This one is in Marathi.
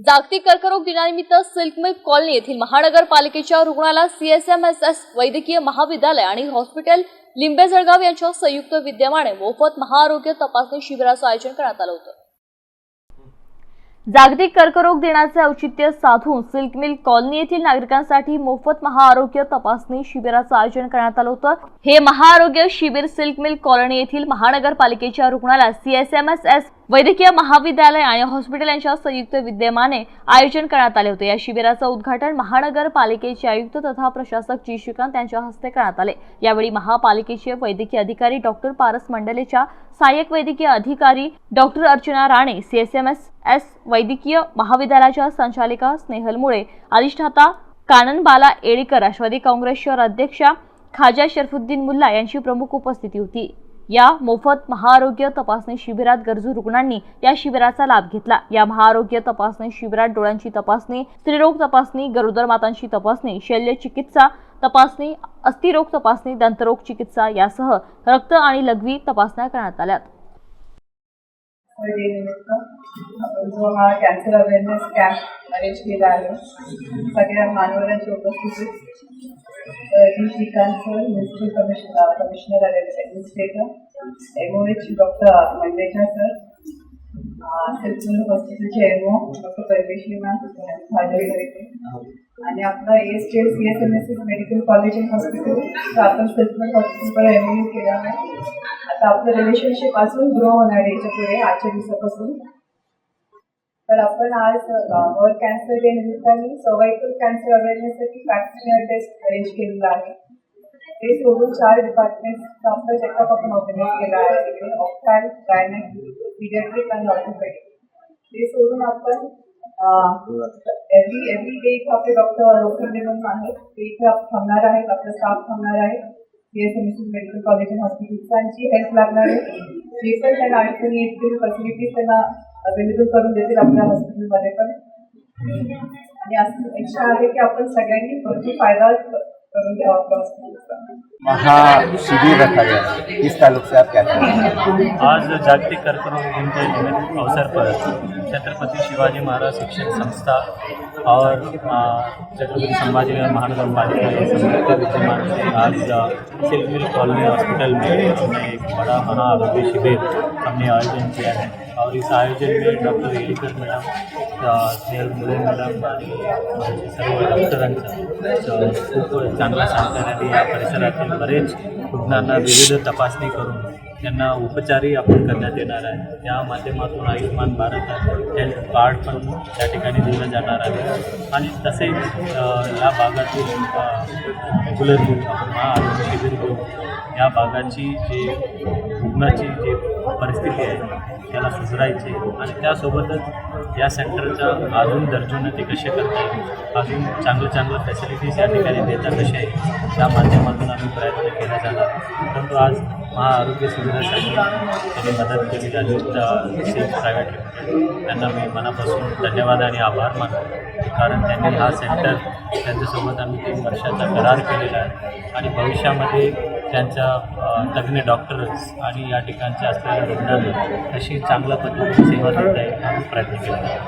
जागतिक कर्करोग दिनानिमित्त सिल्क मिल कॉलनी येथील महानगरपालिकेच्या रुग्णालयात CSMSS वैद्यकीय महाविद्यालय आणि हॉस्पिटल लिंबे-जळगाव यांच्या संयुक्त विद्यमाने मोफत महाआरोग्य तपासणी शिबिराचं आयोजन करण्यात आलं होतं। जागतिक कर्करोग दिनाचे औचित्य साधून सिल्क मिल कॉलनी येथील नागरिकांसाठी मोफत महाआरोग्य तपासणी शिबिराचं आयोजन करण्यात आलं होतं। हे महाआरोग्य शिबिर सिल्क मिल कॉलनी येथील महानगरपालिकेच्या रुग्णालयात CSMSS वैद्यकीय महाविद्यालय आणि हॉस्पिटल यांच्या संयुक्त विद्यमाने आयोजन करण्यात आले होते। या शिबिराचं उद्घाटन महानगरपालिकेचे आयुक्त तथा प्रशासक जी श्रीकांत यांच्या हस्ते करण्यात आले। यावेळी महापालिकेचे वैद्यकीय अधिकारी डॉक्टर पारस मंडलेच्या सहाय्यक वैद्यकीय अधिकारी डॉक्टर अर्चना राणे, CSMSS वैद्यकीय महाविद्यालयाच्या संचालिका स्नेहल मुळे, अधिष्ठाता काननबाला एडीकर, राष्ट्रवादी काँग्रेस शहर अध्यक्षा खाजा शरफुद्दीन मुल्ला यांची प्रमुख उपस्थिती होती। या मोफत महाआरोग्य तपासणी शिबिरात गरजू रुग्णांनी या शिबिराचा लाभ घेतला। या महाआरोग्य तपासणी शिबिरात डोळ्यांची तपासणी, स्त्रीरोग तपासणी, गरोदर मातांची तपासणी, शल्य चिकित्सा तपासणी, अस्थिरोग तपासणी, दंतरोग चिकित्सा यासह रक्त आणि लघवी तपासण्या करण्यात आल्या। जो हा कॅन्सर अवेअरनेस कॅम्प अरेंज केला आहे, सगळ्या मान्यवरांची उपस्थितीत ji Shrikant sir, municipal commissioner administrator, MOH doctor Mandeja sir, silk हॉस्पिटलचे MO डॉक्टर परमेश्वरी मॅम, आणि आपला ASTL CSMSS medical college and hospital, तर आपण सिल्क हॉस्पिटलवर MOU केला आहे। आता आपलं रिलेशनशिप अजून ग्रो होणार आहे याच्या पुढे आजच्या दिवसापासून। तर आपण आज वर्ल्ड कॅन्सर डे निमित्ताने सर्वायकल कॅन्सर अवेअरनेससाठी वॅक्सिन टेस्ट अरेंज केलेला आहे। ते सोडून 4 डिपार्टमेंट्सचा आपला चेकअप आपण ऑर्गनाईज केला आहे तिकडे, ऑप्थॅल, गायनेक, पीडियाट्रिक आणि ऑर्थोपेडिक। ते सोडून आपण एव्हरी डे इथं आपले डॉक्टर लोकल म्हणून आहेत, ते इथे थांबणार आहेत, आपला स्टाफ थांबणार आहे CSMSS मेडिकल कॉलेज अँड हॉस्पिटलचा, त्यांची हेल्प लागणार आहे। जे पण त्यांना अडचणी येतील फॅसिलिटीज त्यांना अवेलेबल करून देतील आपल्या हॉस्पिटलमध्ये पण। आणि असं इच्छा आहे की आपण सगळ्यांनी भरपूर फायदा करून घ्यावा आपल्या हॉस्पिटलचा। शिविर रखा गया, इस ताल्लुक से आप क्या कहेंगे? आज जागतिक कर्करोग दिन के अवसर पर छत्रपति शिवाजी महाराज शिक्षण संस्था और छत्रपति संभाजी महानगर पालिका के संयुक्त विद्यमान से आज सिल्क मिल कॉलोनी हॉस्पिटल में हमने एक बड़ा महाआरोग्य शिविर हमने आयोजन किया है। और इस आयोजन में डॉक्टर एडीकर मैडम, स्नेहल मुळे मॅडम आणि सर्व डॉक्टरांचा खूप चांगला सहकार्याने या परिसरातील बरेच रुग्णांना विविध तपासणी करून त्यांना उपचारही आपण करण्यात येणार आहे। त्या माध्यमातून आयुष्यमान भारत हेल्थ कार्ड पण त्या ठिकाणी दिलं जाणार आहे। आणि तसेच या भागातील रेग्युलरली आपण महाआरोग्य शिबिर घेऊन या भागाची जी रुग्णाची जी परिस्थिती आहे त्याला सुधारायचे आणि त्यासोबतच या सेंटरच्या अजून दर्जोन्नती कसे करता येईल, अजून चांगलं फॅसिलिटीज या ठिकाणी देता कशा आहे, त्या माध्यमातून आम्ही प्रयत्न केला जाणार। परंतु आज महाआरोग्य शिबिरासाठी त्यांनी मदत केली राजूत सिल्क प्रायव्हेट लिमिटेड, त्यांना मी मनापासून धन्यवाद आणि आभार मानतो। कारण त्यांनी हा सेंटर त्यांच्यासोबत आम्ही 3 वर्षाचा करार केलेला आहे आणि भविष्यामध्ये त्यांच्या तज्ज्ञ डॉक्टर्स आणि या ठिकाणच्या असलेल्या रुग्णांना कशी चांगल्या पद्धतीने सेवा देता येईल हा प्रयत्न केला आहे।